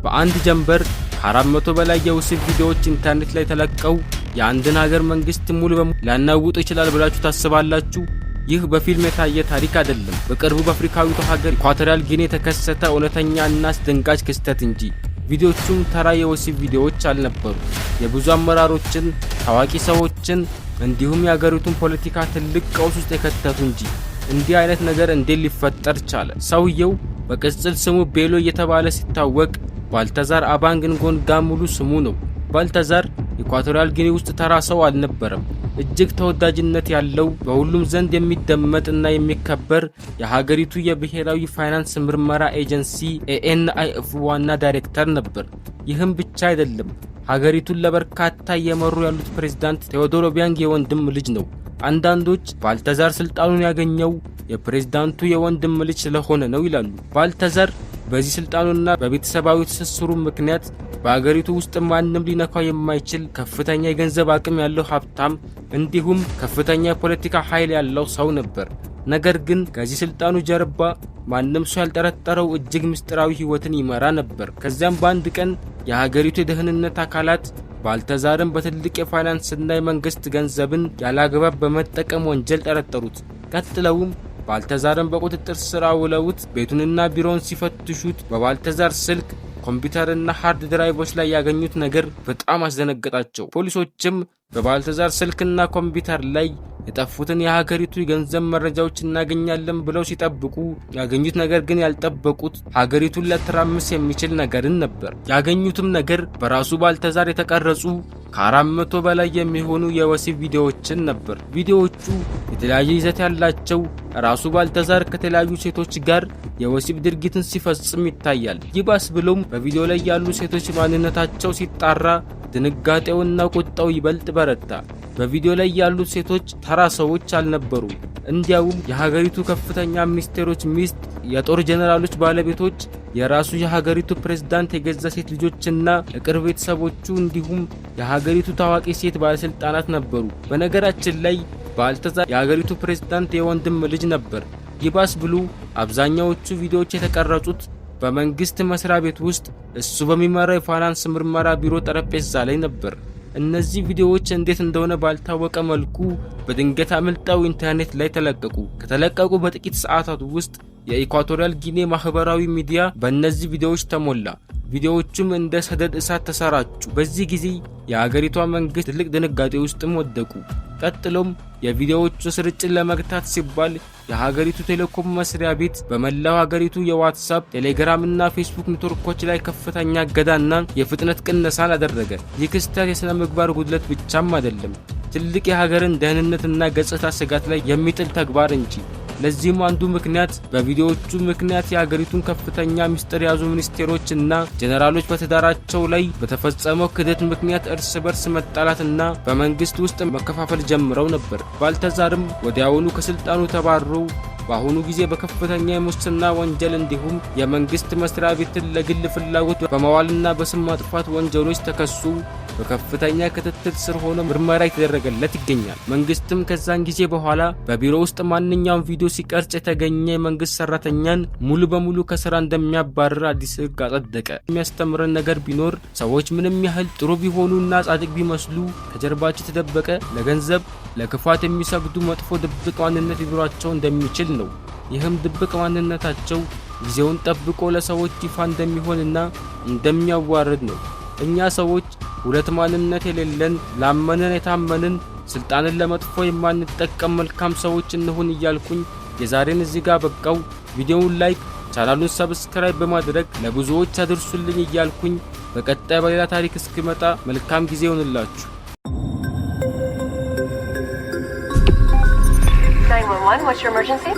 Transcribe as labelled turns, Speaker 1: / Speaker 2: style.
Speaker 1: በአንድ ጀንበር ከ400 በላይ የወሲብ ቪዲዮዎች ኢንተርኔት ላይ ተለቀው የአንድን ሀገር መንግስት ሙሉ በሙሉ ሊያናውጡ ይችላል ብላችሁ ታስባላችሁ? ይህ በፊልም የታየ ታሪክ አይደለም። በቅርቡ በአፍሪካዊቷ ሀገር ኢኳቶሪያል ጊኒ የተከሰተ እውነተኛና አስደንጋጭ ክስተት እንጂ። ቪዲዮቹም ተራ የወሲብ ቪዲዮዎች አልነበሩ። የብዙ አመራሮችን፣ ታዋቂ ሰዎችን እንዲሁም የሀገሪቱን ፖለቲካ ትልቅ ቀውስ ውስጥ የከተቱ እንጂ። እንዲህ አይነት ነገር እንዴት ሊፈጠር ቻለ? ሰውየው በቅጽል ስሙ ቤሎ እየተባለ ሲታወቅ ባልተዛር አባንግ ንጎንጋ ሙሉ ስሙ ነው። ባልተዛር ኢኳቶሪያል ጊኒ ውስጥ ተራ ሰው አልነበረም። እጅግ ተወዳጅነት ያለው በሁሉም ዘንድ የሚደመጥና የሚከበር የሀገሪቱ የብሔራዊ ፋይናንስ ምርመራ ኤጀንሲ ANIF ዋና ዳይሬክተር ነበር። ይህም ብቻ አይደለም፣ ሀገሪቱን ለበርካታ እየመሩ ያሉት ፕሬዝዳንት ቴዎዶር ኦቢያንግ የወንድም ልጅ ነው። አንዳንዶች ባልተዛር ስልጣኑን ያገኘው የፕሬዝዳንቱ የወንድም ልጅ ስለሆነ ነው ይላሉ። ባልተዛር በዚህ ስልጣኑና በቤተሰባዊ ትስስሩ ምክንያት በአገሪቱ ውስጥ ማንም ሊነካው የማይችል ከፍተኛ የገንዘብ አቅም ያለው ሀብታም እንዲሁም ከፍተኛ የፖለቲካ ኃይል ያለው ሰው ነበር። ነገር ግን ከዚህ ስልጣኑ ጀርባ ማንም ሰው ያልጠረጠረው እጅግ ምስጢራዊ ህይወትን ይመራ ነበር። ከዚያም በአንድ ቀን የሀገሪቱ የደህንነት አካላት ባልተዛርን በትልቅ የፋይናንስና የመንግስት ገንዘብን ያላግባብ በመጠቀም ወንጀል ጠረጠሩት። ቀጥለውም ባልተዛርን በቁጥጥር ስር አውለውት ቤቱንና ቢሮውን ሲፈትሹት በባልተዛር ስልክ፣ ኮምፒውተርና ሃርድ ድራይቮች ላይ ያገኙት ነገር በጣም አስደነገጣቸው። ፖሊሶችም በባልተዛር ስልክና ኮምፒውተር ላይ የጠፉትን የሀገሪቱ የገንዘብ መረጃዎች እናገኛለን ብለው ሲጠብቁ ያገኙት ነገር ግን ያልጠበቁት ሀገሪቱን ሊያተራምስ የሚችል ነገርን ነበር። ያገኙትም ነገር በራሱ ባልተዛር የተቀረጹ ከ400 በላይ የሚሆኑ የወሲብ ቪዲዮዎችን ነበር። ቪዲዮዎቹ የተለያየ ይዘት ያላቸው፣ ራሱ ባልተዛር ከተለያዩ ሴቶች ጋር የወሲብ ድርጊትን ሲፈጽም ይታያል። ይባስ ብሎም በቪዲዮ ላይ ያሉ ሴቶች ማንነታቸው ሲጣራ ድንጋጤውና ቁጣው ይበልጥ በረታ። በቪዲዮ ላይ ያሉት ሴቶች ተራ ሰዎች አልነበሩም። እንዲያውም የሀገሪቱ ከፍተኛ ሚኒስቴሮች ሚስት፣ የጦር ጀነራሎች ባለቤቶች፣ የራሱ የሀገሪቱ ፕሬዝዳንት የገዛ ሴት ልጆችና የቅርብ ቤተሰቦቹ እንዲሁም የሀገሪቱ ታዋቂ ሴት ባለስልጣናት ነበሩ። በነገራችን ላይ ባልተዛር የሀገሪቱ ፕሬዝዳንት የወንድም ልጅ ነበር። ይባስ ብሉ አብዛኛዎቹ ቪዲዮዎች የተቀረጹት በመንግስት መስሪያ ቤት ውስጥ እሱ በሚመራው የፋይናንስ ምርመራ ቢሮ ጠረጴዛ ላይ ነበር። እነዚህ ቪዲዮዎች እንዴት እንደሆነ ባልታወቀ መልኩ በድንገት አምልጠው ኢንተርኔት ላይ ተለቀቁ። ከተለቀቁ በጥቂት ሰዓታት ውስጥ የኢኳቶሪያል ጊኒ ማህበራዊ ሚዲያ በእነዚህ ቪዲዮዎች ተሞላ። ቪዲዮዎቹም እንደ ሰደድ እሳት ተሰራጩ። በዚህ ጊዜ የሀገሪቷ መንግስት ትልቅ ድንጋጤ ውስጥም ወደቁ። ቀጥሎም የቪዲዮዎቹ ስርጭት ለመግታት ሲባል የሀገሪቱ ቴሌኮም መስሪያ ቤት በመላው ሀገሪቱ የዋትስአፕ፣ ቴሌግራም እና ፌስቡክ ኔትወርኮች ላይ ከፍተኛ እገዳና የፍጥነት ቅነሳን አደረገ። ይህ ክስተት የሥነ ምግባር ጉድለት ብቻም አይደለም፣ ትልቅ የሀገርን ደህንነትና ገጽታ ስጋት ላይ የሚጥል ተግባር እንጂ። ለዚህም አንዱ ምክንያት በቪዲዮዎቹ ምክንያት የሀገሪቱን ከፍተኛ ምስጢር የያዙ ሚኒስቴሮችና ጀነራሎች በትዳራቸው ላይ በተፈጸመው ክህደት ምክንያት እርስ በርስ መጣላትና በመንግስት ውስጥ መከፋፈል ጀምረው ነበር። ባልተዛርም ወዲያውኑ ከስልጣኑ ተባሮ በአሁኑ ጊዜ በከፍተኛ የሙስና ወንጀል እንዲሁም የመንግስት መስሪያ ቤትን ለግል ፍላጎት በመዋልና በስም ማጥፋት ወንጀሎች ተከሱ በከፍተኛ ክትትል ስር ሆኖ ምርመራ የተደረገለት ይገኛል። መንግስትም ከዛን ጊዜ በኋላ በቢሮ ውስጥ ማንኛውም ቪዲዮ ሲቀርጽ የተገኘ የመንግስት ሰራተኛን ሙሉ በሙሉ ከስራ እንደሚያባርር አዲስ ህግ አጸደቀ። የሚያስተምረን ነገር ቢኖር ሰዎች ምንም ያህል ጥሩ ቢሆኑና ጻድቅ ቢመስሉ ከጀርባቸው የተደበቀ ለገንዘብ፣ ለክፋት የሚሰግዱ መጥፎ ድብቅ ማንነት ሊኖራቸው እንደሚችል ነው። ይህም ድብቅ ማንነታቸው ጊዜውን ጠብቆ ለሰዎች ይፋ እንደሚሆንና እንደሚያዋርድ ነው። እኛ ሰዎች ሁለት ማንነት የሌለን፣ ላመንን የታመንን፣ ስልጣንን ለመጥፎ የማንጠቀም መልካም ሰዎች እንሁን እያልኩኝ የዛሬን እዚህ ጋር በቃው። ቪዲዮውን ላይክ፣ ቻናሉን ሰብስክራይብ በማድረግ ለብዙዎች አድርሱልኝ እያልኩኝ በቀጣይ በሌላ ታሪክ እስክመጣ መልካም ጊዜ ይሁንላችሁ።
Speaker 2: 911, what's your emergency?